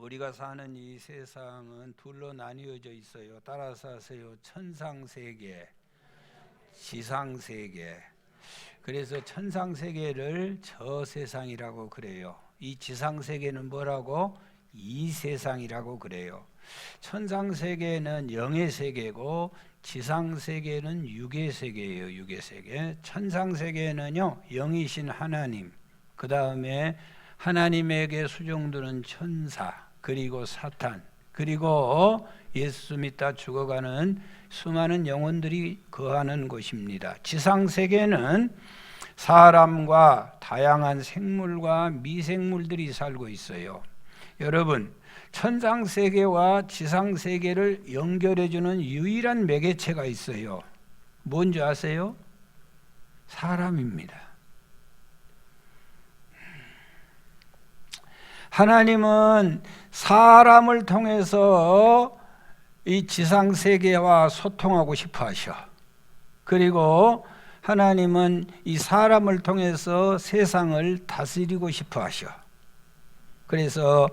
우리가 사는 이 세상은 둘로 나뉘어져 있어요. 따라서 하세요. 천상세계, 지상세계. 그래서 천상세계를 저 세상이라고 그래요. 이 지상세계는 뭐라고? 이 세상이라고 그래요. 천상세계는 영의 세계고 지상세계는 육의 세계예요. 육의 세계. 천상세계는요, 영이신 하나님, 그 다음에 하나님에게 수종드는 천사, 그리고 사탄, 그리고 예수 믿다 죽어가는 수많은 영혼들이 거하는 곳입니다. 지상세계는 사람과 다양한 생물과 미생물들이 살고 있어요. 여러분, 천상세계와 지상세계를 연결해주는 유일한 매개체가 있어요. 뭔지 아세요? 사람입니다. 하나님은 사람을 통해서 이 지상세계와 소통하고 싶어 하셔. 그리고 하나님은 이 사람을 통해서 세상을 다스리고 싶어 하셔. 그래서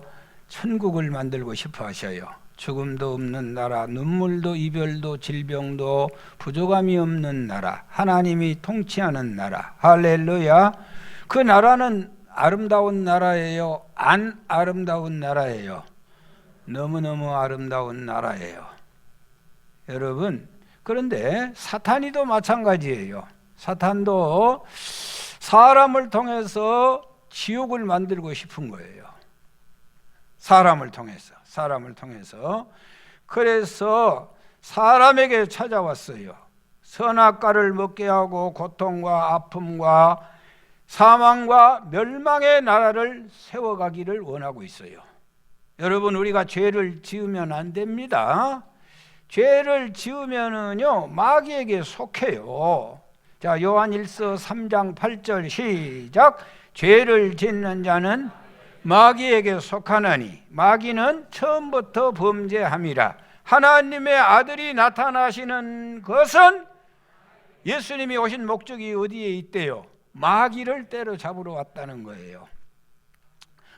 천국을 만들고 싶어 하셔요. 죽음도 없는 나라, 눈물도 이별도 질병도 부족함이 없는 나라, 하나님이 통치하는 나라. 할렐루야. 그 나라는 아름다운 나라예요? 안 아름다운 나라예요? 너무너무 아름다운 나라예요. 여러분, 그런데 사탄이도 마찬가지예요. 사탄도 사람을 통해서 지옥을 만들고 싶은 거예요. 사람을 통해서. 그래서 사람에게 찾아왔어요. 선악과를 먹게 하고 고통과 아픔과 사망과 멸망의 나라를 세워가기를 원하고 있어요. 여러분, 우리가 죄를 지으면 안 됩니다. 죄를 지으면은요, 마귀에게 속해요. 자, 요한일서 3장 8절 시작. 죄를 짓는 자는 마귀에게 속하나니 마귀는 처음부터 범죄함이라. 하나님의 아들이 나타나시는 것은 예수님이 오신 목적이 어디에 있대요? 마귀를 때려잡으러 왔다는 거예요.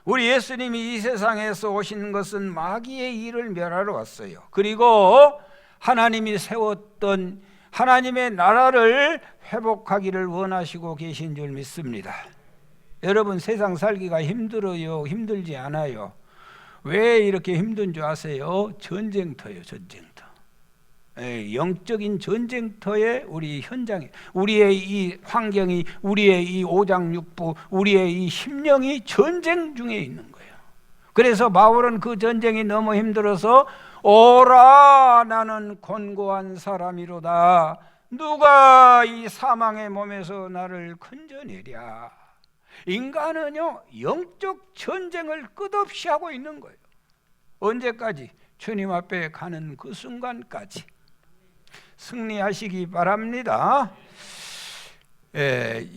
우리 예수님이 이 세상에서 오신 것은 마귀의 일을 멸하러 왔어요. 그리고 하나님이 세웠던 하나님의 나라를 회복하기를 원하시고 계신 줄 믿습니다. 여러분, 세상 살기가 힘들어요? 힘들지 않아요? 왜 이렇게 힘든 줄 아세요? 전쟁터예요. 전쟁터. 영적인 전쟁터에 우리 현장에 우리의 이 환경이, 우리의 이 오장육부, 우리의 이 심령이 전쟁 중에 있는 거예요. 그래서 바울은 그 전쟁이 너무 힘들어서 오라, 나는 곤고한 사람이로다. 누가 이 사망의 몸에서 나를 건져내랴. 인간은요, 영적 전쟁을 끝없이 하고 있는 거예요. 언제까지? 주님 앞에 가는 그 순간까지 승리하시기 바랍니다.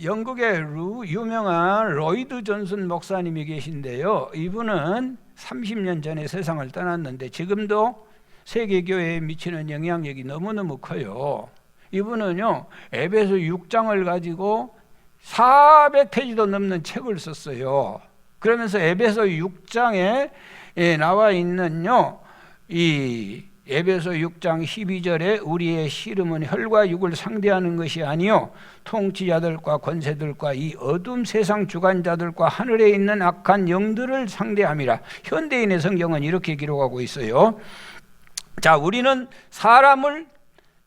영국의 유명한 로이드 존슨 목사님이 계신데요, 이분은 30년 전에 세상을 떠났는데 지금도 세계교회에 미치는 영향력이 너무너무 커요. 이분은요, 에베소 6장을 가지고 400페이지도 넘는 책을 썼어요. 그러면서 에베소 6장에 나와 있는요, 이 에베소 6장 12절에 우리의 씨름은 혈과 육을 상대하는 것이 아니요 통치자들과 권세들과 이 어둠 세상 주관자들과 하늘에 있는 악한 영들을 상대함이라. 현대인의 성경은 이렇게 기록하고 있어요. 자, 우리는 사람을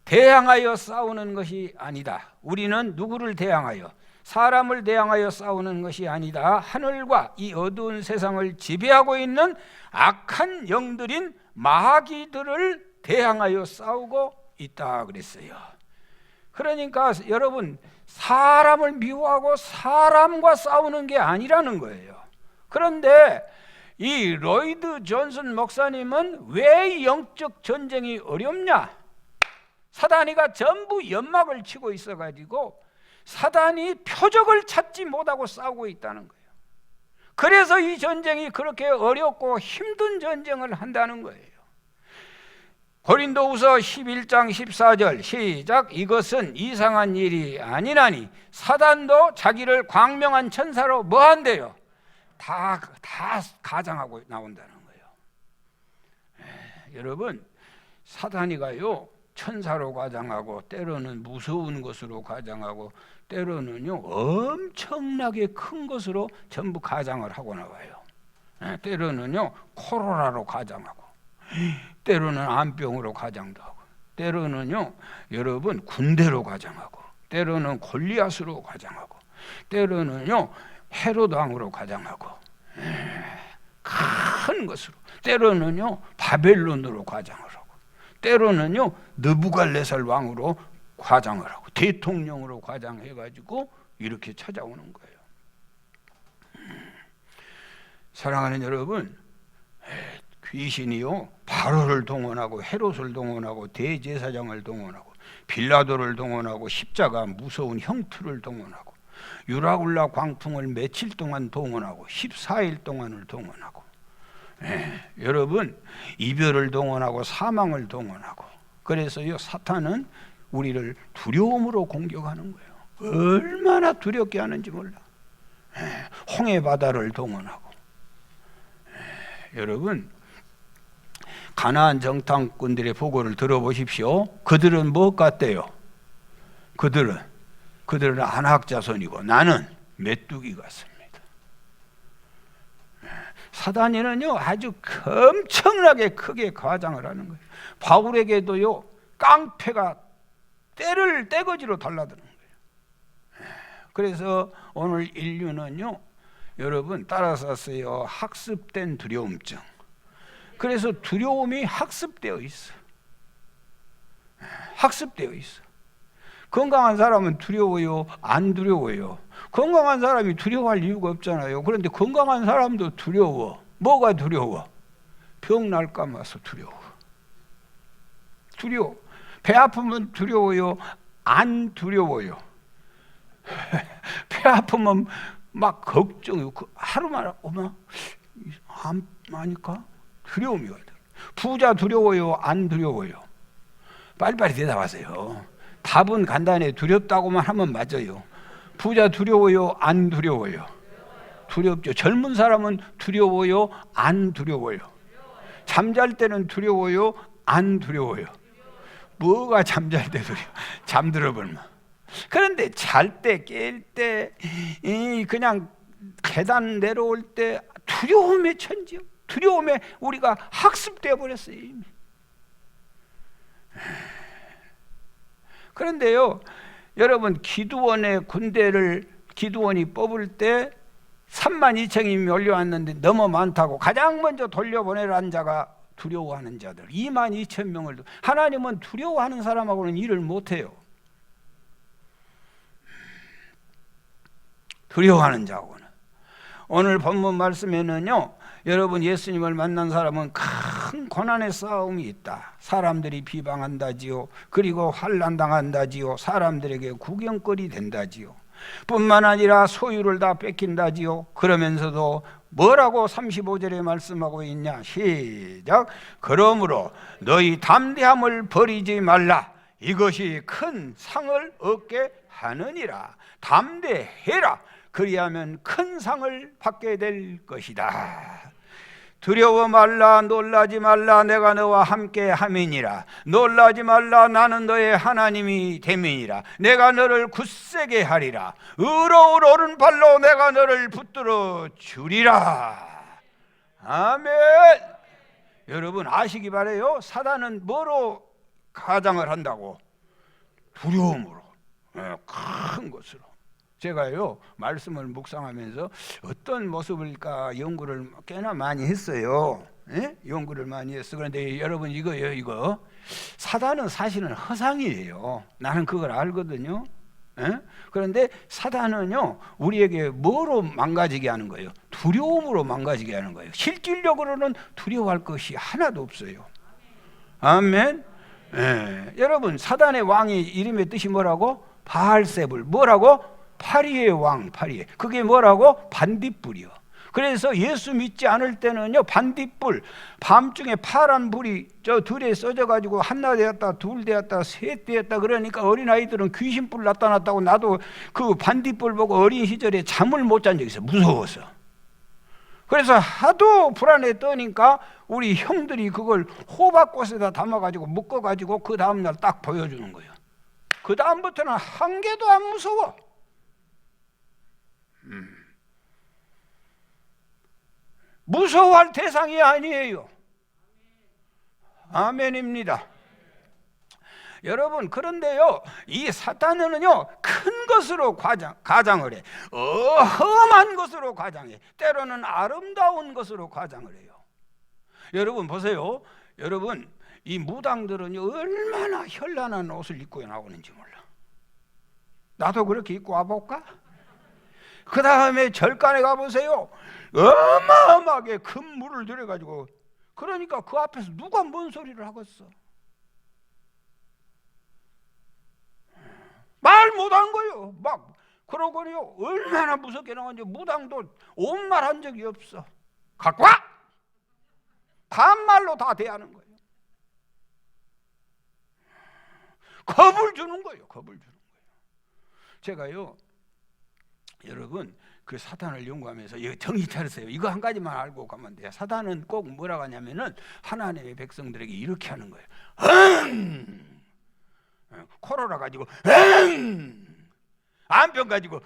대항하여 싸우는 것이 아니다. 우리는 누구를 대항하여? 사람을 대항하여 싸우는 것이 아니다. 하늘과 이 어두운 세상을 지배하고 있는 악한 영들인 마귀들을 대항하여 싸우고 있다 그랬어요. 그러니까 여러분, 사람을 미워하고 사람과 싸우는 게 아니라는 거예요. 그런데 이 로이드 존슨 목사님은 왜 영적 전쟁이 어렵냐? 사단이가 전부 연막을 치고 있어가지고 사단이 표적을 찾지 못하고 싸우고 있다는 거예요. 그래서 이 전쟁이 그렇게 어렵고 힘든 전쟁을 한다는 거예요. 고린도후서 11장 14절 시작. 이것은 이상한 일이 아니나니 사단도 자기를 광명한 천사로 뭐한대요? 다 가장하고 나온다는 거예요. 여러분, 사단이가요 천사로 과장하고 때로는 무서운 것으로 과장하고 때로는요 엄청나게 큰 것으로 전부 가장을 하고 나와요. 때로는요 코로나로 가장하고 때로는 암병으로 가장도 하고 때로는요 여러분 군대로 가장하고 때로는 골리앗으로 가장하고 때로는요 헤롯 왕으로 가장하고 큰 것으로 때로는요 바벨론으로 가장을 하고 때로는요 느부갈네살 왕으로 과장을 하고 대통령으로 과장해가지고 이렇게 찾아오는 거예요. 사랑하는 여러분, 귀신이요 바로를 동원하고 헤롯을 동원하고 대제사장을 동원하고 빌라도를 동원하고 십자가 무서운 형투를 동원하고 유라굴라 광풍을 며칠 동안 동원하고 14일 동안을 동원하고 여러분 이별을 동원하고 사망을 동원하고 그래서요 사탄은 우리를 두려움으로 공격하는 거예요. 얼마나 두렵게 하는지 몰라. 홍해 바다를 동원하고 여러분 가나안 정탐꾼들의 보고를 들어보십시오. 그들은 무엇 같대요? 그들은 안악자손이고 나는 메뚜기 같습니다. 사단이는요 아주 엄청나게 크게 과장을 하는 거예요. 바울에게도요 깡패가 때를 떼거지로 달라드는 거예요. 그래서 오늘 인류는요 여러분 따라서 학습된 두려움증. 그래서 두려움이 학습되어 있어. 학습되어 있어. 건강한 사람은 두려워요? 안 두려워요? 건강한 사람이 두려워할 이유가 없잖아요. 그런데 건강한 사람도 두려워. 뭐가 두려워? 병 날까 봐서 두려워. 두려워. 배 아프면 두려워요? 안 두려워요? 배 아프면 막 걱정이요. 하루만 오면 암 아닐까? 두려움이 와요. 부자 두려워요? 안 두려워요? 빨리빨리 대답하세요. 답은 간단해. 두렵다고만 하면 맞아요. 부자 두려워요? 안 두려워요? 두렵죠. 젊은 사람은 두려워요? 안 두려워요? 잠잘 때는 두려워요? 안 두려워요? 뭐가 잠잘 때 두려워? 잠들어 버리면. 그런데 잘 때, 깰 때, 그냥 계단 내려올 때 두려움의 천지요. 두려움에 우리가 학습되어 버렸어요. 이미. 그런데요, 여러분 기드원의 군대를 기드원이 뽑을 때 32,000이 몰려왔는데 너무 많다고 가장 먼저 돌려보내라는 자가 두려워하는 자들 22,000명을 하나님은 두려워하는 사람하고는 일을 못해요. 두려워하는 자하고는. 오늘 본문 말씀에는요 여러분 예수님을 만난 사람은 큰 고난의 싸움이 있다. 사람들이 비방한다지요. 그리고 환난당한다지요. 사람들에게 구경거리 된다지요. 뿐만 아니라 소유를 다 뺏긴다지요. 그러면서도 뭐라고 35절에 말씀하고 있냐. 시작. 그러므로 너희 담대함을 버리지 말라. 이것이 큰 상을 얻게 하느니라. 담대해라. 그리하면 큰 상을 받게 될 것이다. 두려워 말라. 놀라지 말라. 내가 너와 함께 함이니라. 놀라지 말라. 나는 너의 하나님이 됨이니라. 내가 너를 굳세게 하리라. 의로운 오른발로 내가 너를 붙들어 주리라. 아멘. 여러분 아시기 바라요. 사단은 뭐로 가장을 한다고? 두려움으로. 큰 것으로. 제가요 말씀을 묵상하면서 어떤 모습일까 연구를 꽤나 많이 했어요. 연구를 많이 했어. 그런데 여러분 이거 사단은 사실은 허상이에요. 나는 그걸 알거든요. 그런데 사단은요 우리에게 뭐로 망가지게 하는 거예요? 두려움으로 망가지게 하는 거예요. 실질적으로는 두려워할 것이 하나도 없어요. 아멘. 여러분 사단의 왕의 이름의 뜻이 뭐라고? 바알세불. 뭐라고? 파리의 왕, 파리의. 그게 뭐라고? 반딧불이요. 그래서 예수 믿지 않을 때는요 반딧불, 밤중에 파란 불이 저 들에 써져가지고 하나 되었다, 둘 되었다, 셋 되었다. 그러니까 어린아이들은 귀신불 나타났다고 나도 그 반딧불 보고 어린 시절에 잠을 못 잔 적이 있어요. 무서워서. 그래서 하도 불안에 떠니까 우리 형들이 그걸 호박꽃에다 담아가지고 묶어가지고 그 다음날 딱 보여주는 거예요. 그 다음부터는 한 개도 안 무서워. 무서워할 대상이 아니에요. 아멘입니다. 여러분, 그런데요, 이 사탄은요, 큰 것으로 가장을 해. 어마한 것으로 가장해. 때로는 아름다운 것으로 가장을 해요. 여러분 보세요. 여러분, 이 무당들은 얼마나 현란한 옷을 입고 나오는지 몰라. 나도 그렇게 입고 와볼까? 그 다음에 절간에 가보세요. 어마어마하게 큰 물을 들여가지고, 그러니까 그 앞에서 누가 뭔 소리를 하겠어? 말 못한 거예요. 막 그러고요, 얼마나 무섭게 나왔는지 무당도 온 말 한 적이 없어. 갖고 와! 반말로 다 대하는 거예요. 겁을 주는 거예요. 겁을 주는 거예요. 제가요, 여러분, 그 사탄을 연구하면서 이거 정신 차리세요. 이거 한 가지만 알고 가면 돼요. 사탄은 꼭 뭐라고 하냐면은 하나님의 백성들에게 이렇게 하는 거예요. 코로나 가지고 암병 가지고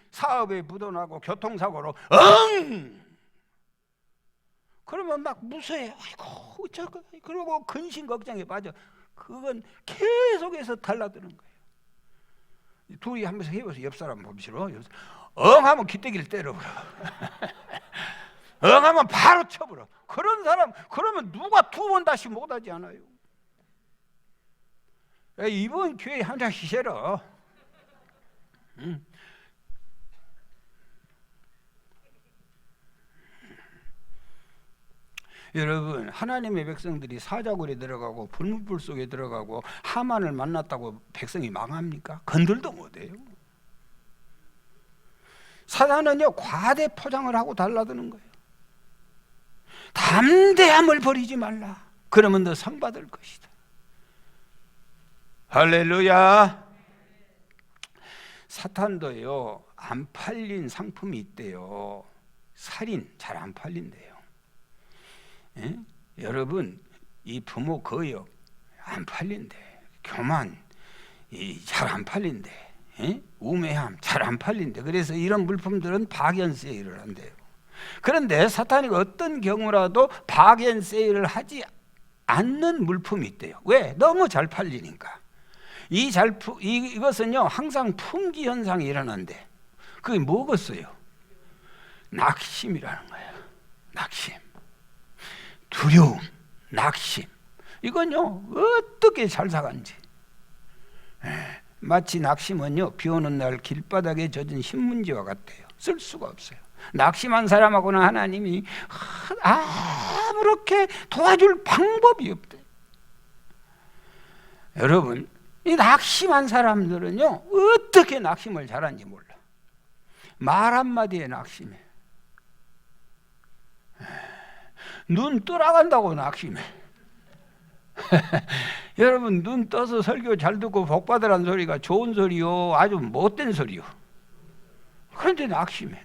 사업에 부도나고 교통사고로 그러면 막 무서워해. 아이고 어쩌고. 그러고 근심 걱정에 빠져. 그건 계속해서 달라드는 거예요. 둘이 한 번씩 해보세요. 옆 사람 보시러. 하면 기대기를 때려버려. 하면 바로 쳐버려. 그런 사람, 그러면 누가 두 번 다시 못하지 않아요. 이번 교회 한장 쉬셔라. 여러분, 하나님의 백성들이 사자굴에 들어가고 불문불 속에 들어가고 하만을 만났다고 백성이 망합니까? 건들도 못해요. 사단은요, 과대 포장을 하고 달라드는 거예요. 담대함을 버리지 말라. 그러면 너 상 받을 것이다. 할렐루야. 사탄도요, 안 팔린 상품이 있대요. 살인 잘 안 팔린대요. 예? 여러분, 이 부모 거역 안 팔린대. 교만 잘 안 팔린대. 예? 우매함 잘 안 팔린대. 그래서 이런 물품들은 박연 세일을 한대요. 그런데 사탄이 어떤 경우라도 박연 세일을 하지 않는 물품이 있대요. 왜? 너무 잘 팔리니까. 이것은요, 항상 품귀 현상이 일어난대. 그게 뭐겠어요? 낙심이라는 거예요. 낙심. 두려움, 낙심. 이건요, 어떻게 잘 사간지. 마치 낙심은요, 비 오는 날 길바닥에 젖은 신문지와 같아요. 쓸 수가 없어요. 낙심한 사람하고는 하나님이 아무렇게 도와줄 방법이 없대. 여러분, 이 낙심한 사람들은요, 어떻게 낙심을 잘하는지 몰라. 말 한마디에 낙심해. 눈 떠나간다고 낙심해. 여러분, 눈 떠서 설교 잘 듣고 복 받으라는 소리가 좋은 소리요, 아주 못된 소리요. 그런데 낙심해.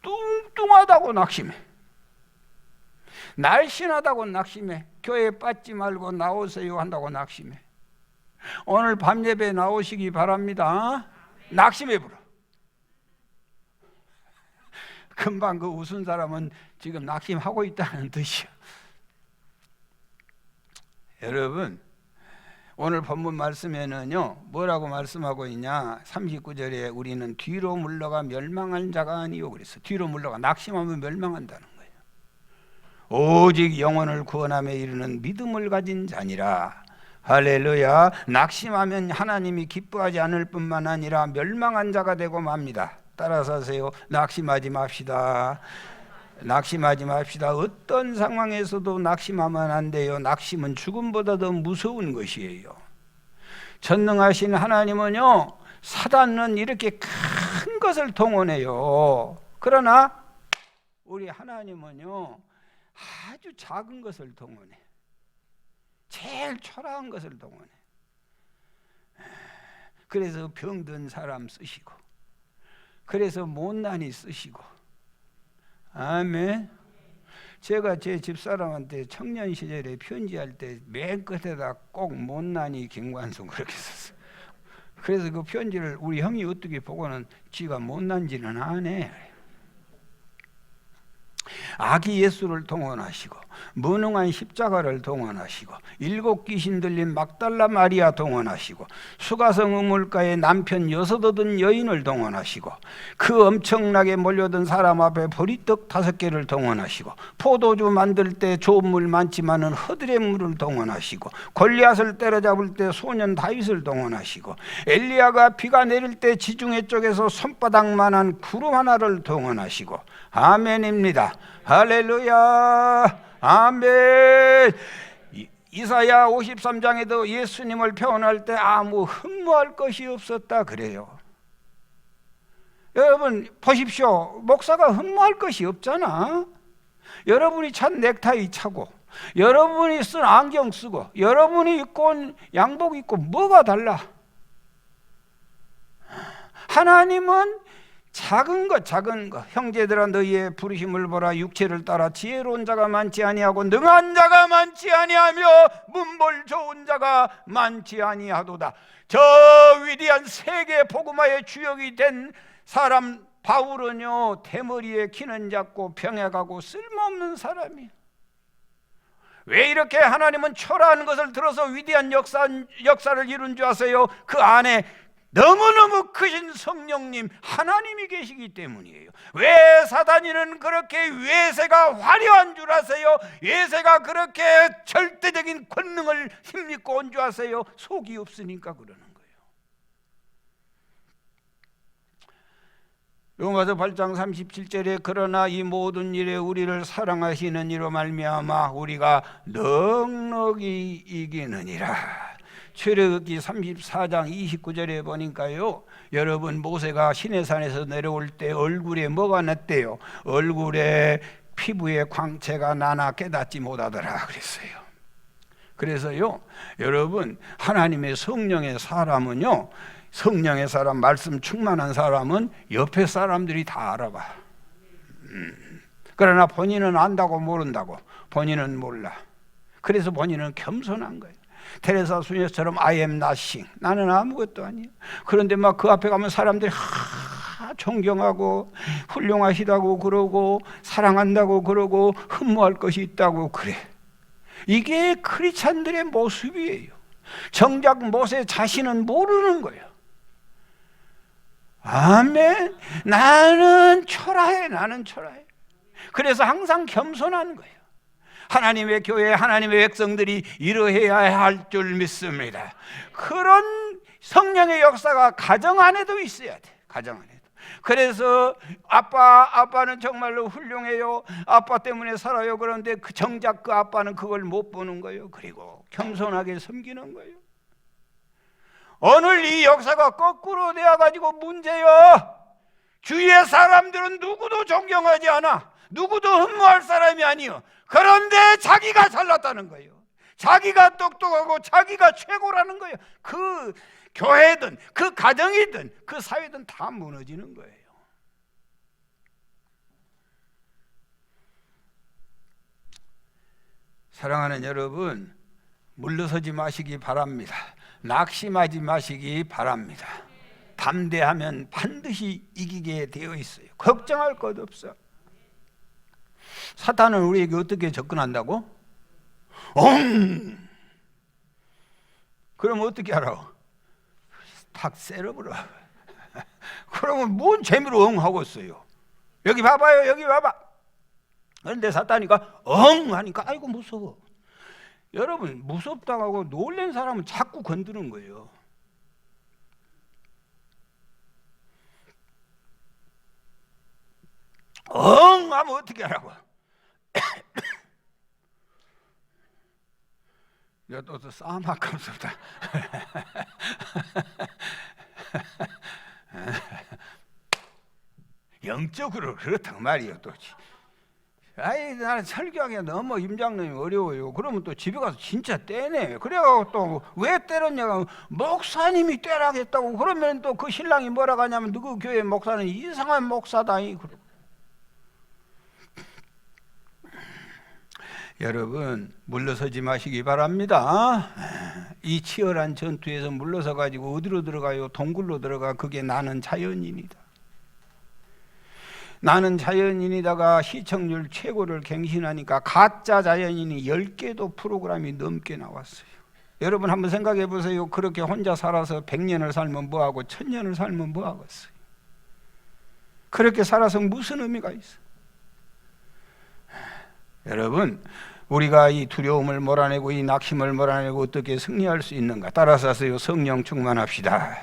뚱뚱하다고 낙심해. 날씬하다고 낙심해. 교회 빠지지 말고 나오세요 한다고 낙심해. 오늘 밤 예배 나오시기 바랍니다. 낙심해 버려. 금방 그 웃은 사람은 지금 낙심하고 있다는 뜻이야. 여러분, 오늘 본문 말씀에는요, 뭐라고 말씀하고 있냐? 39절에 우리는 뒤로 물러가 멸망한 자가 아니요. 그래서 뒤로 물러가, 낙심하면 멸망한다는 거예요. 오직 영혼을 구원함에 이르는 믿음을 가진 자니라. 할렐루야. 낙심하면 하나님이 기뻐하지 않을 뿐만 아니라 멸망한 자가 되고 맙니다. 따라서 하세요. 낙심하지 맙시다. 낙심하지 맙시다. 어떤 상황에서도 낙심하면 안 돼요. 낙심은 죽음보다 더 무서운 것이에요. 전능하신 하나님은요, 사단은 이렇게 큰 것을 동원해요. 그러나 우리 하나님은요, 아주 작은 것을 동원해. 제일 초라한 것을 동원해. 그래서 병든 사람 쓰시고, 그래서 못난이 쓰시고, 아멘. 제가 제 집사람한테 청년 시절에 편지할 때 맨 끝에다 꼭 못난이 김관순 그렇게 썼어요. 그래서 그 편지를 우리 형이 어떻게 보고는 지가 못난지는 안 해. 아기 예수를 동원하시고 무능한 십자가를 동원하시고 일곱 귀신 들린 막달라 마리아 동원하시고 수가성 우물가에 남편 여섯 얻은 여인을 동원하시고 그 엄청나게 몰려든 사람 앞에 보리떡 5개를 동원하시고 포도주 만들 때 좋은 물 많지만은 허들의 물을 동원하시고 골리앗을 때려잡을 때 소년 다윗을 동원하시고 엘리야가 비가 내릴 때 지중해 쪽에서 손바닥만한 구름 하나를 동원하시고 아멘입니다. 할렐루야. 아멘. 이사야 53장에도 예수님을 표현할 때 아무 흠모할 것이 없었다 그래요. 여러분 보십시오. 목사가 흠모할 것이 없잖아. 여러분이 찬 넥타이 차고 여러분이 쓴 안경 쓰고 여러분이 입고 온 양복 입고 뭐가 달라? 하나님은 작은 것 형제들아 너희의 부르심을 보라. 육체를 따라 지혜로운 자가 많지 아니하고 능한 자가 많지 아니하며 문벌 좋은 자가 많지 아니하도다. 저 위대한 세계 복음화의 주역이 된 사람 바울은요 대머리에 키는 작고 병약하고 쓸모없는 사람이에요. 왜 이렇게 하나님은 초라한 것을 들어서 위대한 역사를 이룬 줄 아세요? 그 안에 너무너무 크신 성령님 하나님이 계시기 때문이에요. 왜 사단이는 그렇게 외세가 화려한 줄 아세요? 외세가 그렇게 절대적인 권능을 힘입고 온 줄 아세요? 속이 없으니까 그러는 거예요. 로마서 8장 37절에 그러나 이 모든 일에 우리를 사랑하시는 이로 말미암아 우리가 넉넉히 이기느니라. 출애굽기 34장 29절에 보니까요, 여러분 모세가 시내산에서 내려올 때 얼굴에 뭐가 났대요? 얼굴에 피부에 광채가 나나 깨닫지 못하더라 그랬어요. 그래서요 여러분 하나님의 성령의 사람은요, 성령의 사람, 말씀 충만한 사람은 옆에 사람들이 다 알아봐. 그러나 본인은 안다고 모른다고. 본인은 몰라. 그래서 본인은 겸손한 거예요. 테레사 수녀처럼 I am nothing, 나는 아무것도 아니에요. 그런데 막 그 앞에 가면 사람들이 존경하고 훌륭하시다고 그러고 사랑한다고 그러고 흠모할 것이 있다고 그래. 이게 크리스찬들의 모습이에요. 정작 모세 자신은 모르는 거예요. 아멘. 나는 초라해. 그래서 항상 겸손한 거예요. 하나님의 교회, 하나님의 백성들이 이러해야 할 줄 믿습니다. 그런 성령의 역사가 가정 안에도 있어야 돼. 가정 안에도. 그래서 아빠는 정말로 훌륭해요. 아빠 때문에 살아요. 그런데 정작 그 아빠는 그걸 못 보는 거예요. 그리고 겸손하게 섬기는 거예요. 오늘 이 역사가 거꾸로 되어가지고 문제요. 주위의 사람들은 누구도 존경하지 않아. 누구도 흠모할 사람이 아니요. 그런데 자기가 잘났다는 거예요. 자기가 똑똑하고 자기가 최고라는 거예요. 그 교회든 그 가정이든 그 사회든 다 무너지는 거예요. 사랑하는 여러분, 물러서지 마시기 바랍니다. 낙심하지 마시기 바랍니다. 담대하면 반드시 이기게 되어 있어요. 걱정할 것 없어. 사탄은 우리에게 어떻게 접근한다고? 그럼 어떻게 알아? 탁 째려버려. 그러면 뭔 재미로 하고 있어요? 여기 봐봐요, 여기 봐봐. 그런데 사탄이가 하니까 아이고 무서워. 여러분 무섭다고 놀란 사람은 자꾸 건드는 거예요. 하면 어떻게 하라고? 야, 또 싸움하감스럽다. 영적으로 그렇단 말이에요. 또 아이 나는 설교하기가 너무 임장님이 어려워요. 그러면 또 집에 가서 진짜 떼네. 그래가지고 또 왜 때렸냐고, 목사님이 떼라겠다고. 그러면 또 그 신랑이 뭐라고 하냐면 누구 교회 목사는 이상한 목사다. 여러분 물러서지 마시기 바랍니다. 이 치열한 전투에서 물러서 가지고 어디로 들어가요? 동굴로 들어가. 그게 나는 자연인이다. 나는 자연인이다가 시청률 최고를 갱신하니까 가짜 자연인이 10개도 프로그램이 넘게 나왔어요. 여러분 한번 생각해 보세요. 그렇게 혼자 살아서 100년을 살면 뭐하고 1000년을 살면 뭐하겠어요? 그렇게 살아서 무슨 의미가 있어요? 여러분 우리가 이 두려움을 몰아내고 이 낙심을 몰아내고 어떻게 승리할 수 있는가? 따라서 하세요. 성령 충만합시다.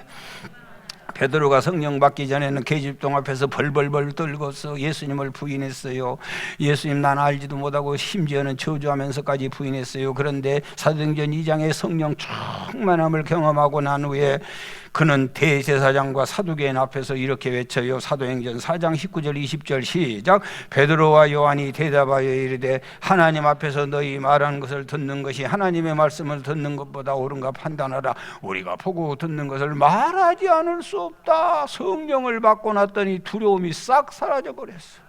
베드로가 성령 받기 전에는 계집동 앞에서 벌벌벌 떨고서 예수님을 부인했어요. 예수님 난 알지도 못하고 심지어는 저주하면서까지 부인했어요. 그런데 사도행전 2장에 성령 충만함을 경험하고 난 후에 그는 대제사장과 사두개인 앞에서 이렇게 외쳐요. 사도행전 4장 19절 20절 시작. 베드로와 요한이 대답하여 이르되 하나님 앞에서 너희 말하는 것을 듣는 것이 하나님의 말씀을 듣는 것보다 옳은가 판단하라. 우리가 보고 듣는 것을 말하지 않을 수 없다. 성령을 받고 났더니 두려움이 싹 사라져 버렸어.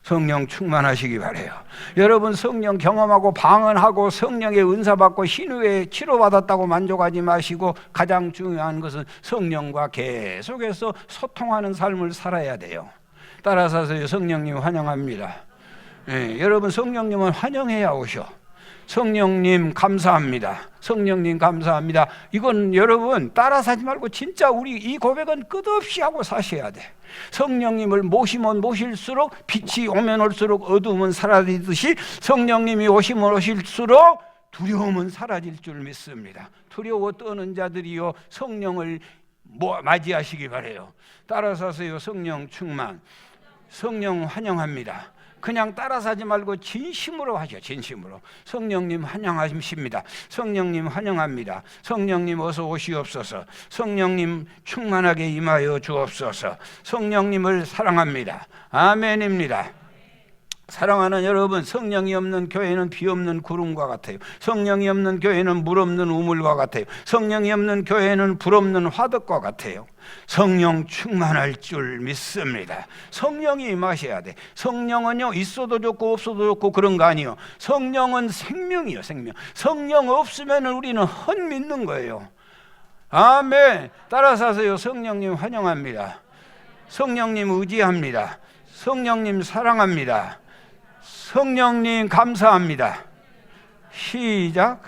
성령 충만하시기 바래요. 여러분 성령 경험하고 방언하고 성령의 은사 받고 신유에 치료받았다고 만족하지 마시고 가장 중요한 것은 성령과 계속해서 소통하는 삶을 살아야 돼요. 따라서 성령님 환영합니다. 여러분 성령님은 환영해야 오셔. 성령님 감사합니다. 성령님 감사합니다. 이건 여러분 따라서 하지 말고 진짜 우리 이 고백은 끝없이 하고 사셔야 돼. 성령님을 모시면 모실수록 빛이 오면 올수록 어두움은 사라지듯이 성령님이 오시면 오실수록 두려움은 사라질 줄 믿습니다. 두려워 떠는 자들이요 성령을 맞이하시기 바래요. 따라서 하세요. 성령 충만. 성령 환영합니다. 그냥 따라서 하지 말고 진심으로 하죠. 진심으로. 성령님 환영하십니다. 성령님 환영합니다. 성령님 어서 오시옵소서. 성령님 충만하게 임하여 주옵소서. 성령님을 사랑합니다. 아멘입니다. 사랑하는 여러분, 성령이 없는 교회는 비 없는 구름과 같아요. 성령이 없는 교회는 물 없는 우물과 같아요. 성령이 없는 교회는 불 없는 화덕과 같아요. 성령 충만할 줄 믿습니다. 성령이 임하셔야 돼. 성령은요 있어도 좋고 없어도 좋고 그런 거 아니에요. 성령은 생명이요 생명. 성령 없으면 우리는 헛믿는 거예요. 아멘. 따라서 하세요. 성령님 환영합니다. 성령님 의지합니다. 성령님 사랑합니다. 성령님 감사합니다. 시작.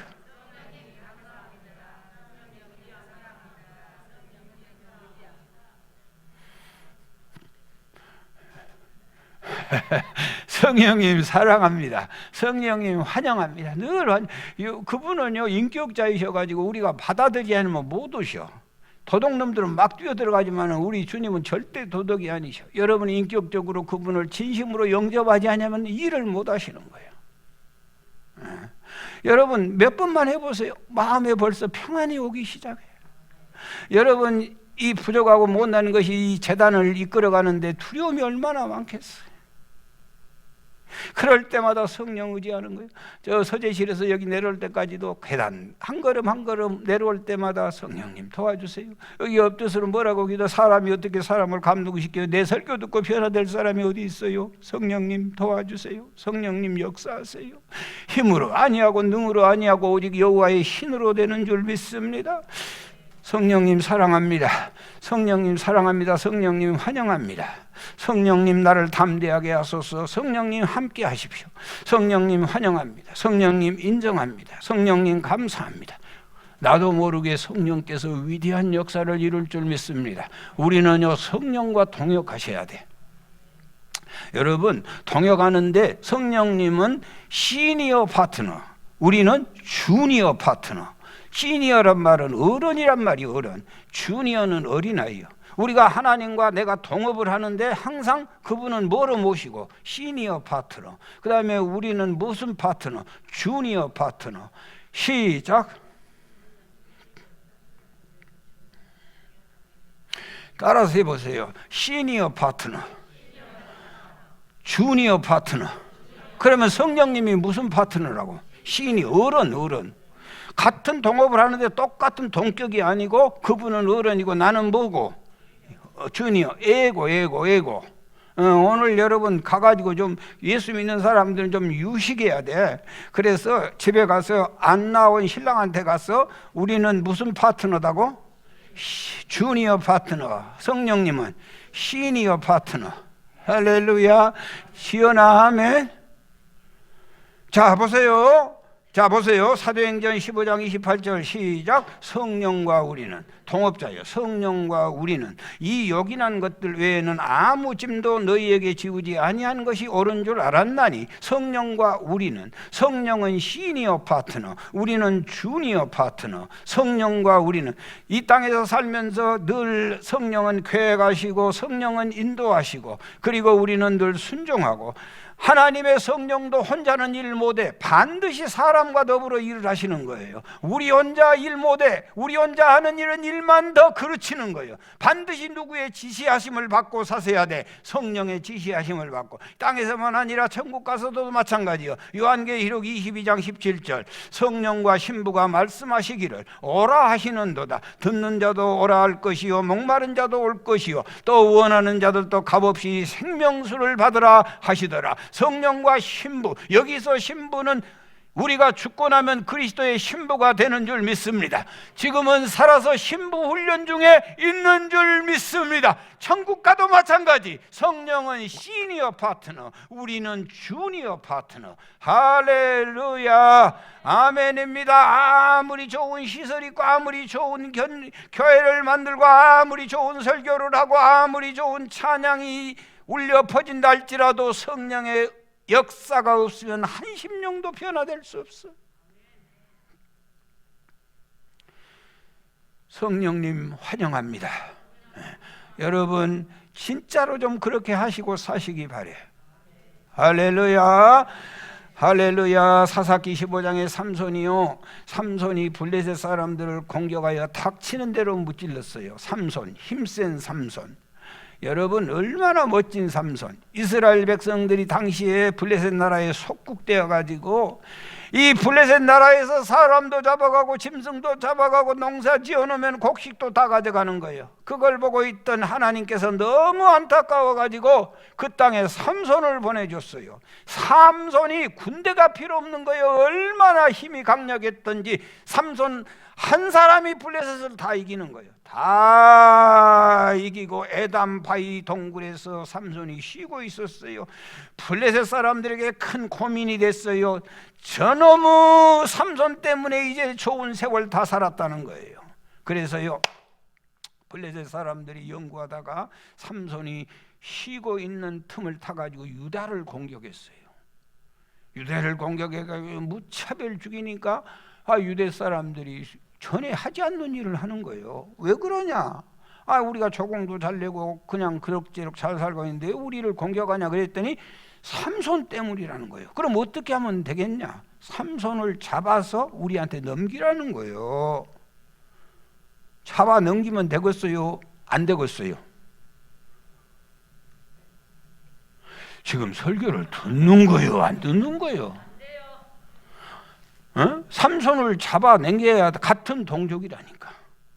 성령님 사랑합니다. 성령님 환영합니다. 늘 그분은요 인격자이셔가지고 우리가 받아들이지 않으면 못 오셔. 도둑놈들은 막 뛰어들어가지만 우리 주님은 절대 도덕이 아니셔. 여러분이 인격적으로 그분을 진심으로 영접하지 않으면 일을 못 하시는 거예요. 여러분 몇 번만 해보세요. 마음에 벌써 평안이 오기 시작해요. 여러분 이 부족하고 못나는 것이 이 재단을 이끌어가는데 두려움이 얼마나 많겠어요. 그럴 때마다 성령 의지하는 거예요. 저 서재실에서 여기 내려올 때까지도 계단 한 걸음 한 걸음 내려올 때마다 성령님 도와주세요. 여기 엎드려서 뭐라고 기도. 사람이 어떻게 사람을 감동시켜요. 내 설교 듣고 변화될 사람이 어디 있어요. 성령님 도와주세요. 성령님 역사하세요. 힘으로 아니하고 능으로 아니하고 오직 여호와의 신으로 되는 줄 믿습니다. 성령님 사랑합니다. 성령님 사랑합니다. 성령님 환영합니다. 성령님 나를 담대하게 하소서. 성령님 함께 하십시오. 성령님 환영합니다. 성령님 인정합니다. 성령님 감사합니다. 나도 모르게 성령께서 위대한 역사를 이룰 줄 믿습니다. 우리는요 성령과 동역하셔야 돼. 여러분 동역하는데 성령님은 시니어 파트너, 우리는 주니어 파트너. 시니어란 말은 어른이란 말이에요. 어른. 주니어는 어린아이요. 우리가 하나님과 내가 동업을 하는데 항상 그분은 뭐로 모시고 시니어 파트너. 그 다음에 우리는 무슨 파트너? 주니어 파트너. 시작. 따라서 해보세요. 시니어 파트너, 주니어 파트너. 그러면 성령님이 무슨 파트너라고? 시니어, 어른. 같은 동업을 하는데 똑같은 동격이 아니고 그분은 어른이고 나는 뭐고? 주니어, 에고. 오늘 여러분 가가지고 좀 예수 믿는 사람들은 좀 유식해야 돼. 그래서 집에 가서 안 나온 신랑한테 가서 우리는 무슨 파트너다고? 주니어 파트너. 성령님은 시니어 파트너. 할렐루야. 시연아 아멘. 자 보세요. 사도행전 15장 28절 시작. 성령과 우리는 동업자요. 성령과 우리는 이 요긴한 것들 외에는 아무 짐도 너희에게 지우지 아니한 것이 옳은 줄 알았나니. 성령과 우리는, 성령은 시니어 파트너, 우리는 주니어 파트너. 성령과 우리는 이 땅에서 살면서 늘 성령은 계획하시고 성령은 인도하시고, 그리고 우리는 늘 순종하고, 하나님의 성령도 혼자는 일 못해. 반드시 사람과 더불어 일을 하시는 거예요. 우리 혼자 일 못해. 우리 혼자 하는 일은 일만 더 그르치는 거예요. 반드시 누구의 지시하심을 받고 사세야 돼. 성령의 지시하심을 받고. 땅에서만 아니라 천국 가서도 마찬가지요. 요한계시록 22장 17절 성령과 신부가 말씀하시기를 오라 하시는도다. 듣는 자도 오라 할 것이요 목마른 자도 올 것이요 또 원하는 자들도 값없이 생명수를 받으라 하시더라. 성령과 신부, 여기서 신부는 우리가 죽고 나면 그리스도의 신부가 되는 줄 믿습니다. 지금은 살아서 신부 훈련 중에 있는 줄 믿습니다. 천국 가도 마찬가지. 성령은 시니어 파트너, 우리는 주니어 파트너. 할렐루야 아멘입니다. 아무리 좋은 시설 있고 아무리 좋은 교회를 만들고 아무리 좋은 설교를 하고 아무리 좋은 찬양이 울려 퍼진다 할지라도 성령의 역사가 없으면 한 심령도 변화될 수 없어. 성령님 환영합니다. 여러분 진짜로 좀 그렇게 하시고 사시기 바래요. 할렐루야 할렐루야. 사사기 15장의 삼손이요, 삼손이 블레셋 사람들을 공격하여 닥치는 대로 무찔렀어요. 삼손, 힘센 삼손. 여러분 얼마나 멋진 삼손. 이스라엘 백성들이 당시에 블레셋 나라에 속국되어 가지고 이 블레셋 나라에서 사람도 잡아가고 짐승도 잡아가고 농사 지어놓으면 곡식도 다 가져가는 거예요. 그걸 보고 있던 하나님께서 너무 안타까워 가지고 그 땅에 삼손을 보내줬어요. 삼손이 군대가 필요 없는 거예요. 얼마나 힘이 강력했던지 삼손 한 사람이 블레셋을 다 이기는 거예요. 다 이기고 에담 바위 동굴에서 삼손이 쉬고 있었어요. 블레셋 사람들에게 큰 고민이 됐어요. 저놈의 삼손 때문에 이제 좋은 세월 다 살았다는 거예요. 그래서요 블레셋 사람들이 연구하다가 삼손이 쉬고 있는 틈을 타가지고 유다를 공격했어요. 유다를 공격해가지고 무차별 죽이니까 유대 사람들이 전에 하지 않는 일을 하는 거예요. 왜 그러냐? 우리가 조공도 잘 내고 그냥 그럭저럭 잘 살고 있는데 우리를 공격하냐 그랬더니 삼손 때문이라는 거예요. 그럼 어떻게 하면 되겠냐? 삼손을 잡아서 우리한테 넘기라는 거예요. 잡아 넘기면 되겠어요? 안 되겠어요? 지금 설교를 듣는 거예요? 안 듣는 거예요? 삼손을 잡아 넘겨야 같은 동족이라니까.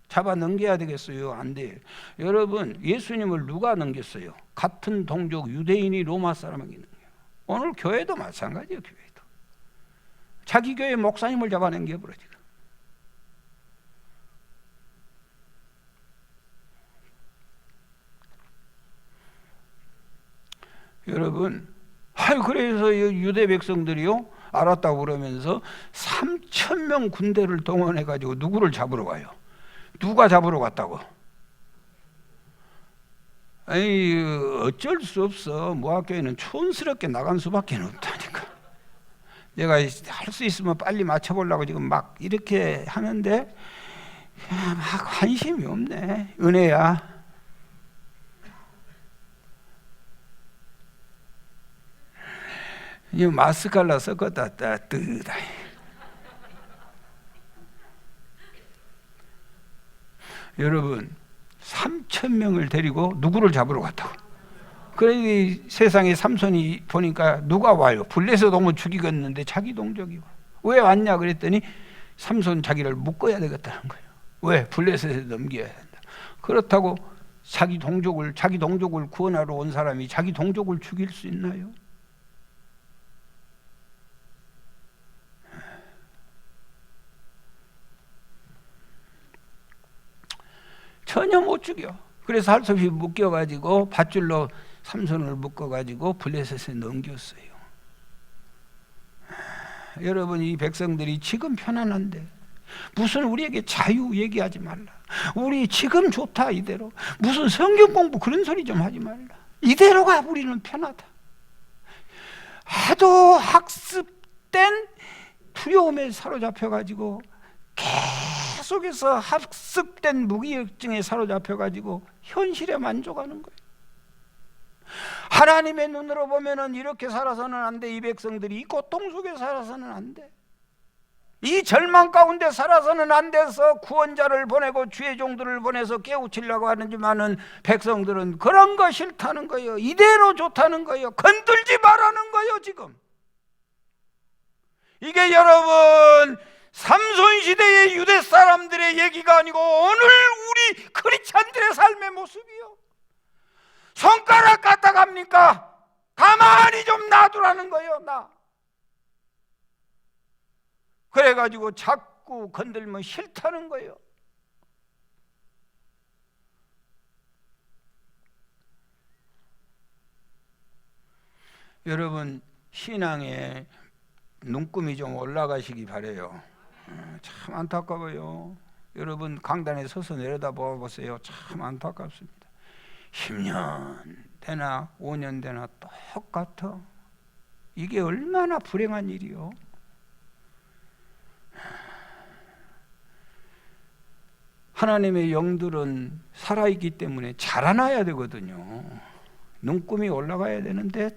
잡아 넘겨야 되겠어요? 안 돼요. 여러분 예수님을 누가 넘겼어요? 같은 동족 유대인이 로마 사람에게 넘겨요. 오늘 교회도 마찬가지예요. 교회도 자기 교회 목사님을 잡아 넘겨버려 지금. 여러분 그래서 유대 백성들이요 알았다고 그러면서 3,000명 군대를 동원해가지고 누구를 잡으러 가요? 누가 잡으러 갔다고? 어쩔 수 없어. 모학교회는 촌스럽게 나간 수밖에 없다니까. 내가 할 수 있으면 빨리 맞춰보려고 지금 막 이렇게 하는데 막 관심이 없네. 은혜야. 이 마스칼라 섞었다 뜨다. 여러분 3,000명을 데리고 누구를 잡으러 갔다고? 그래 세상에 삼손이 보니까 누가 와요? 블레셋 오면 죽이겠는데 자기 동족이 와. 왜 왔냐 그랬더니 삼손 자기를 묶어야 되겠다는 거예요. 왜? 블레셋에 넘겨야 된다. 그렇다고 자기 동족을 구원하러 온 사람이 자기 동족을 죽일 수 있나요? 전혀 못 죽여. 그래서 할 수 없이 묶여가지고 밧줄로 삼손을 묶어가지고 블레셋에 넘겼어요. 여러분, 이 백성들이 지금 편안한데 무슨 우리에게 자유 얘기하지 말라, 우리 지금 좋다 이대로, 무슨 성경 공부 그런 소리 좀 하지 말라, 이대로가 우리는 편하다. 하도 학습된 두려움에 사로잡혀가지고 계속해서 학습된 무기력증에 사로잡혀가지고 현실에 만족하는 거예요. 하나님의 눈으로 보면은 이렇게 살아서는 안 돼. 이 백성들이 이 고통 속에 살아서는 안 돼. 이 절망 가운데 살아서는 안 돼서 구원자를 보내고 주의 종들을 보내서 깨우치려고 하는지만은 백성들은 그런 거 싫다는 거예요. 이대로 좋다는 거예요. 건들지 말라는 거예요. 지금 이게 여러분 삼손 시대의 유대 사람들의 얘기가 아니고 오늘 우리 크리스찬들의 삶의 모습이요. 손가락 갖다 갑니까? 가만히 좀 놔두라는 거예요. 그래가지고 자꾸 건들면 싫다는 거예요. 여러분, 신앙에 눈금이 좀 올라가시기 바래요. 참 안타까워요. 여러분, 강단에 서서 내려다봐 보세요. 참 안타깝습니다. 10년 되나 5년 되나 똑같아. 이게 얼마나 불행한 일이요. 하나님의 영들은 살아있기 때문에 자라나야 되거든요. 눈금이 올라가야 되는데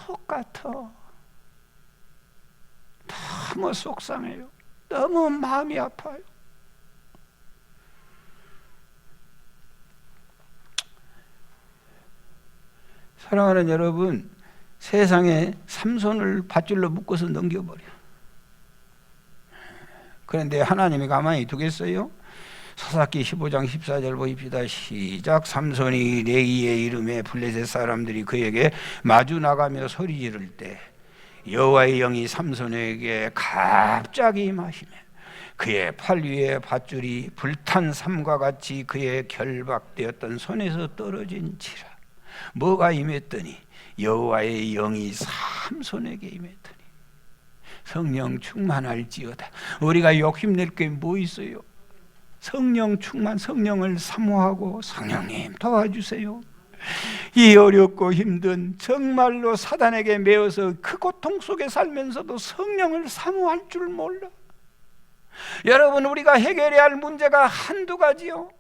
똑같아. 너무 속상해요. 너무 마음이 아파요. 사랑하는 여러분, 세상에 삼손을 밧줄로 묶어서 넘겨버려. 그런데 하나님이 가만히 두겠어요? 사사기 15장 14절 보입시다. 시작. 삼손이 레이의 이름에 블레셋 사람들이 그에게 마주 나가며 소리 지를 때 여호와의 영이 삼손에게 갑자기 임하시며 그의 팔 위에 밧줄이 불탄 삼과 같이 그의 결박되었던 손에서 떨어진지라. 뭐가 임했더니 여호와의 영이 삼손에게 임했더니. 성령 충만할지어다. 우리가 욕심낼 게 뭐 있어요? 성령 충만, 성령을 사모하고 성령님 도와주세요. 이 어렵고 힘든 정말로 사단에게 매어서 그 고통 속에 살면서도 성령을 사모할 줄 몰라. 여러분, 우리가 해결해야 할 문제가 한두 가지요.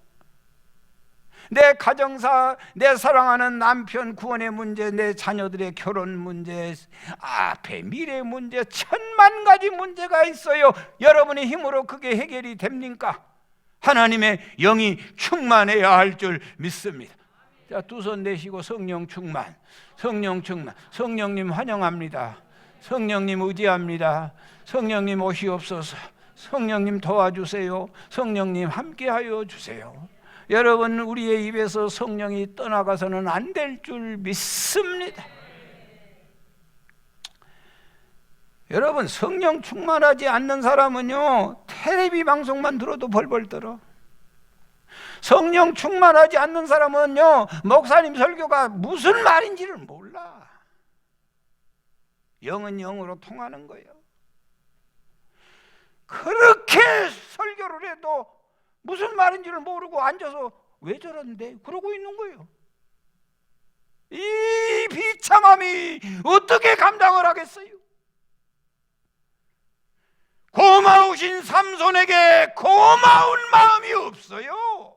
내 가정사, 내 사랑하는 남편 구원의 문제, 내 자녀들의 결혼 문제, 앞에 미래 문제, 1000만 가지 문제가 있어요. 여러분의 힘으로 그게 해결이 됩니까? 하나님의 영이 충만해야 할 줄 믿습니다. 자, 두 손 내시고 성령 충만, 성령 충만. 성령님 환영합니다. 성령님 의지합니다. 성령님 오시옵소서. 성령님 도와주세요. 성령님 함께하여 주세요. 여러분, 우리의 입에서 성령이 떠나가서는 안 될 줄 믿습니다. 여러분, 성령 충만하지 않는 사람은요, 텔레비 방송만 들어도 벌벌 떨어. 성령 충만하지 않는 사람은요, 목사님 설교가 무슨 말인지를 몰라. 영은 영으로 통하는 거예요. 그렇게 설교를 해도 무슨 말인지를 모르고 앉아서 왜 저런데? 그러고 있는 거예요. 이 비참함이 어떻게 감당을 하겠어요? 고마우신 삼손에게 고마운 마음이 없어요.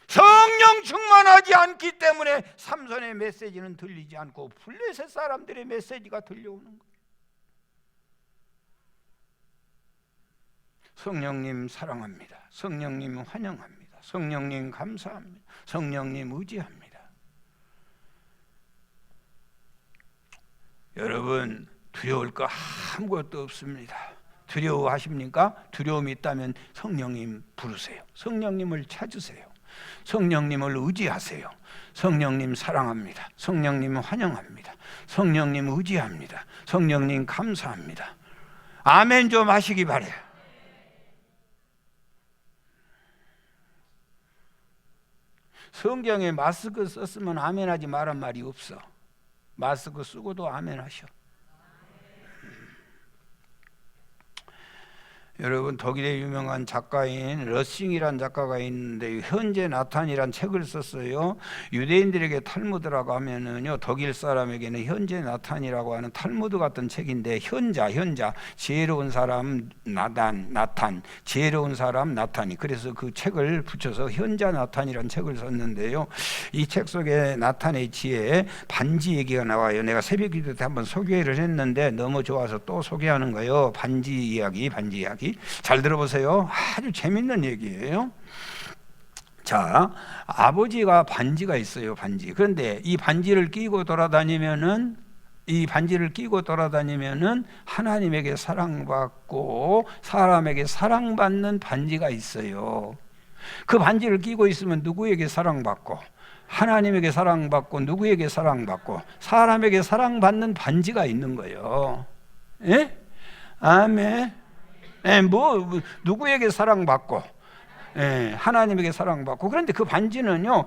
성령 충만하지 않기 때문에 삼손의 메시지는 들리지 않고 블레셋 사람들의 메시지가 들려오는 거예요. 성령님 사랑합니다. 성령님 환영합니다. 성령님 감사합니다. 성령님 의지합니다. 여러분, 두려울 거 아무것도 없습니다. 두려워하십니까? 두려움이 있다면 성령님 부르세요. 성령님을 찾으세요. 성령님을 의지하세요. 성령님 사랑합니다. 성령님 환영합니다. 성령님 의지합니다. 성령님 감사합니다. 아멘 좀 하시기 바래요. 성경에 마스크 썼으면 아멘 하지 말란 말이 없어. 마스크 쓰고도 아멘 하셔. 여러분, 독일의 유명한 작가인 러싱이란 작가가 있는데 현재 나탄이란 책을 썼어요. 유대인들에게 탈무드라고 하면은요, 독일 사람에게는 현재 나탄이라고 하는 탈무드 같은 책인데, 현자 지혜로운 사람 나탄 지혜로운 사람 나탄이, 그래서 그 책을 붙여서 현자 나탄이란 책을 썼는데요. 이 책 속에 나탄의 지혜 반지 얘기가 나와요. 내가 새벽기도 때 한번 소개를 했는데 너무 좋아서 또 소개하는 거예요. 반지 이야기. 잘 들어보세요. 아주 재밌는 얘기예요. 자, 아버지가 반지가 있어요. 반지. 그런데 이 반지를 끼고 돌아다니면은 하나님에게 사랑받고 사람에게 사랑받는 반지가 있어요. 그 반지를 끼고 있으면 누구에게 사랑받고, 하나님에게 사랑받고, 누구에게 사랑받고, 사람에게 사랑받는 반지가 있는 거예요. 예? 아멘. 누구에게 사랑받고, 하나님에게 사랑받고. 그런데 그 반지는요,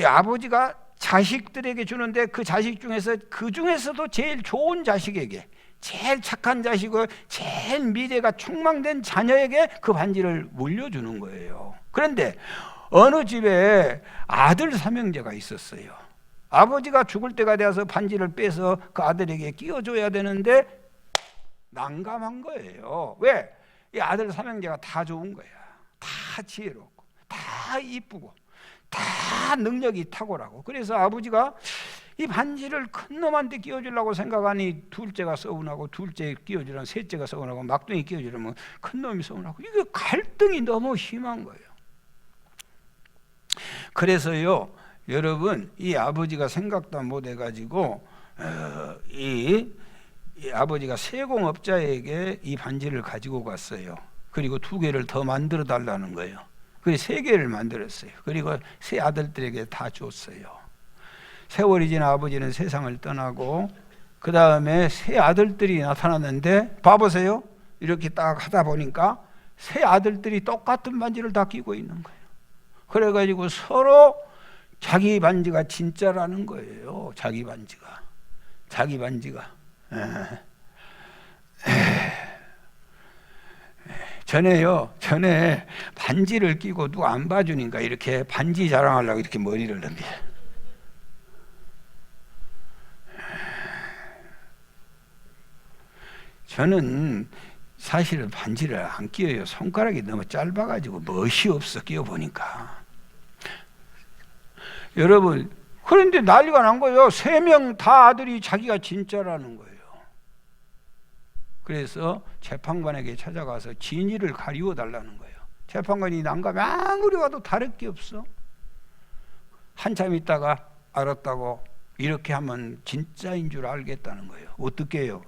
아버지가 자식들에게 주는데 그 자식 중에서, 그 중에서도 제일 좋은 자식에게, 제일 착한 자식을, 제일 미래가 충만된 자녀에게 그 반지를 물려주는 거예요. 그런데 어느 집에 아들 삼형제가 있었어요. 아버지가 죽을 때가 되어서 반지를 빼서 그 아들에게 끼워줘야 되는데 난감한 거예요. 왜? 이 아들 삼형제가 다 좋은 거야. 다 지혜롭고, 다 이쁘고, 다 능력이 탁월하고. 그래서 아버지가 이 반지를 큰 놈한테 끼워주려고 생각하니 둘째가 서운하고, 둘째 끼워주려면 셋째가 서운하고, 막둥이 끼워주려면 큰 놈이 서운하고. 이게 갈등이 너무 심한 거예요. 그래서요, 여러분, 이 아버지가 생각도 못 해가지고 이 아버지가 세공업자에게 이 반지를 가지고 갔어요. 그리고 2개를 더 만들어 달라는 거예요. 그래서 3개를 만들었어요. 그리고 세 아들들에게 다 줬어요. 세월이 지나 아버지는 세상을 떠나고, 그 다음에 세 아들들이 나타났는데, 봐보세요. 이렇게 딱 하다 보니까 세 아들들이 똑같은 반지를 다 끼고 있는 거예요. 그래가지고 서로 자기 반지가 진짜라는 거예요. 자기 반지가. 전에 반지를 끼고 누가 안 봐주니까 이렇게 반지 자랑하려고 이렇게 머리를 넘겨요. 저는 사실은 반지를 안 끼워요. 손가락이 너무 짧아가지고 멋이 없어, 끼워보니까. 여러분, 그런데 난리가 난 거예요. 3명 다 아들이 자기가 진짜라는 거예요. 그래서 재판관에게 찾아가서 진위를 가리워 달라는 거예요. 재판관이 난감해. 아무리 봐도 다를 게 없어. 한참 있다가 알았다고, 이렇게 하면 진짜인 줄 알겠다는 거예요. 어떻게 해요?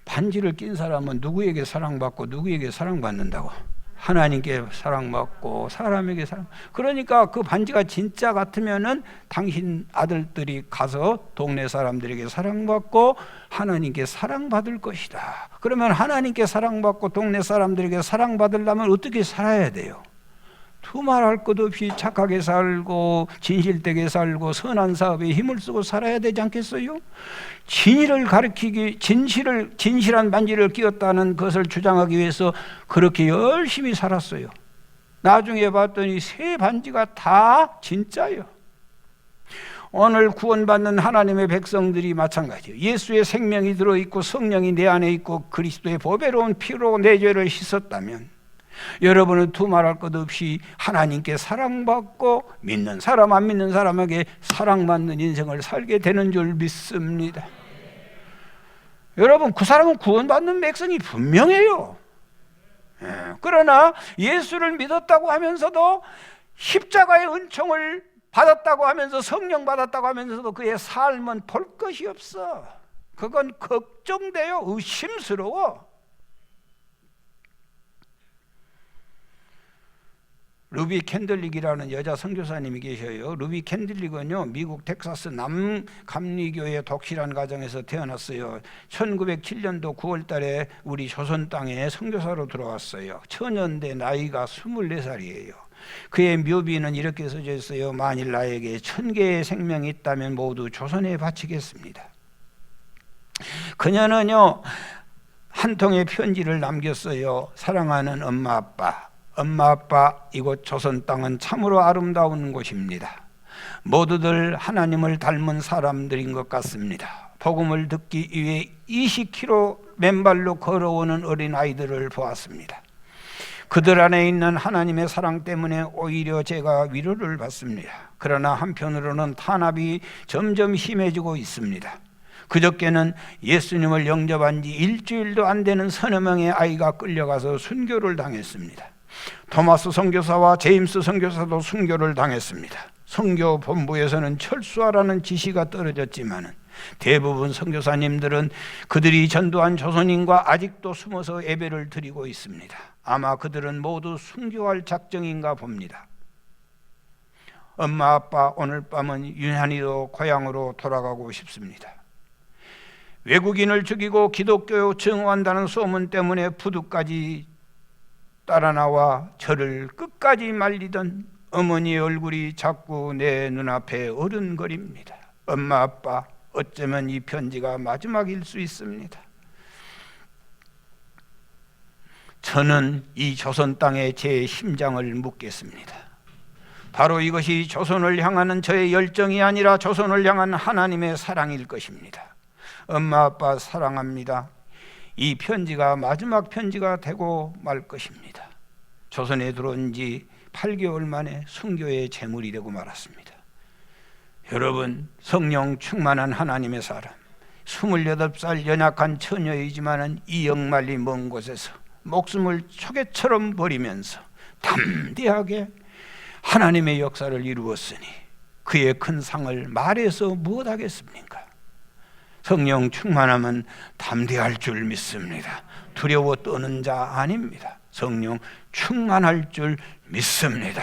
반지를 낀 사람은 누구에게 사랑받고 누구에게 사랑받는다고? 하나님께 사랑받고 사람에게 사랑. 그러니까 그 반지가 진짜 같으면은 당신 아들들이 가서 동네 사람들에게 사랑받고 하나님께 사랑받을 것이다. 그러면 하나님께 사랑받고 동네 사람들에게 사랑받으려면 어떻게 살아야 돼요? 두말할 것 없이 착하게 살고 진실되게 살고 선한 사업에 힘을 쓰고 살아야 되지 않겠어요? 진실을 가리키기, 진실한 반지를 끼웠다는 것을 주장하기 위해서 그렇게 열심히 살았어요. 나중에 봤더니 세 반지가 다 진짜예요. 오늘 구원받는 하나님의 백성들이 마찬가지예요. 예수의 생명이 들어있고 성령이 내 안에 있고 그리스도의 보배로운 피로 내 죄를 씻었다면 여러분은 두말할 것 없이 하나님께 사랑받고 믿는 사람 안 믿는 사람에게 사랑받는 인생을 살게 되는 줄 믿습니다. 여러분, 그 사람은 구원받는 백성이 분명해요. 그러나 예수를 믿었다고 하면서도 십자가의 은총을 받았다고 하면서 성령 받았다고 하면서도 그의 삶은 볼 것이 없어. 그건 걱정돼요. 의심스러워. 루비 캔들릭이라는 여자 선교사님이 계셔요. 루비 캔들릭은요, 미국 텍사스 남감리교의 독실한 가정에서 태어났어요. 1907년도 9월 달에 우리 조선 땅에 선교사로 들어왔어요. 처년대 나이가 24살이에요. 그의 묘비는 이렇게 써져 있어요. 만일 나에게 1000개의 생명이 있다면 모두 조선에 바치겠습니다. 그녀는요, 한 통의 편지를 남겼어요. 사랑하는 엄마 아빠, 이곳 조선 땅은 참으로 아름다운 곳입니다. 모두들 하나님을 닮은 사람들인 것 같습니다. 복음을 듣기 위해 20km 맨발로 걸어오는 어린아이들을 보았습니다. 그들 안에 있는 하나님의 사랑 때문에 오히려 제가 위로를 받습니다. 그러나 한편으로는 탄압이 점점 심해지고 있습니다. 그저께는 예수님을 영접한 지 일주일도 안 되는 서너 명의 아이가 끌려가서 순교를 당했습니다. 토마스 선교사와 제임스 선교사도 순교를 당했습니다. 선교 본부에서는 철수하라는 지시가 떨어졌지만 대부분 선교사님들은 그들이 전도한 조선인과 아직도 숨어서 예배를 드리고 있습니다. 아마 그들은 모두 순교할 작정인가 봅니다. 엄마 아빠, 오늘 밤은 유난히도 고향으로 돌아가고 싶습니다. 외국인을 죽이고 기독교 증오한다는 소문 때문에 부두까지 따라 나와 저를 끝까지 말리던 어머니의 얼굴이 자꾸 내 눈앞에 어른거립니다. 엄마 아빠, 어쩌면 이 편지가 마지막일 수 있습니다. 저는 이 조선 땅에 제 심장을 묻겠습니다. 바로 이것이 조선을 향하는 저의 열정이 아니라 조선을 향한 하나님의 사랑일 것입니다. 엄마 아빠 사랑합니다. 이 편지가 마지막 편지가 되고 말 것입니다. 조선에 들어온 지 8개월 만에 순교의 제물이 되고 말았습니다. 여러분, 성령 충만한 하나님의 사람, 28살 연약한 처녀이지만 이 역말리 먼 곳에서 목숨을 초계처럼 버리면서 담대하게 하나님의 역사를 이루었으니 그의 큰 상을 말해서 무엇하겠습니까? 성령 충만하면 담대할 줄 믿습니다. 두려워 떠는 자 아닙니다. 성령 충만할 줄 믿습니다.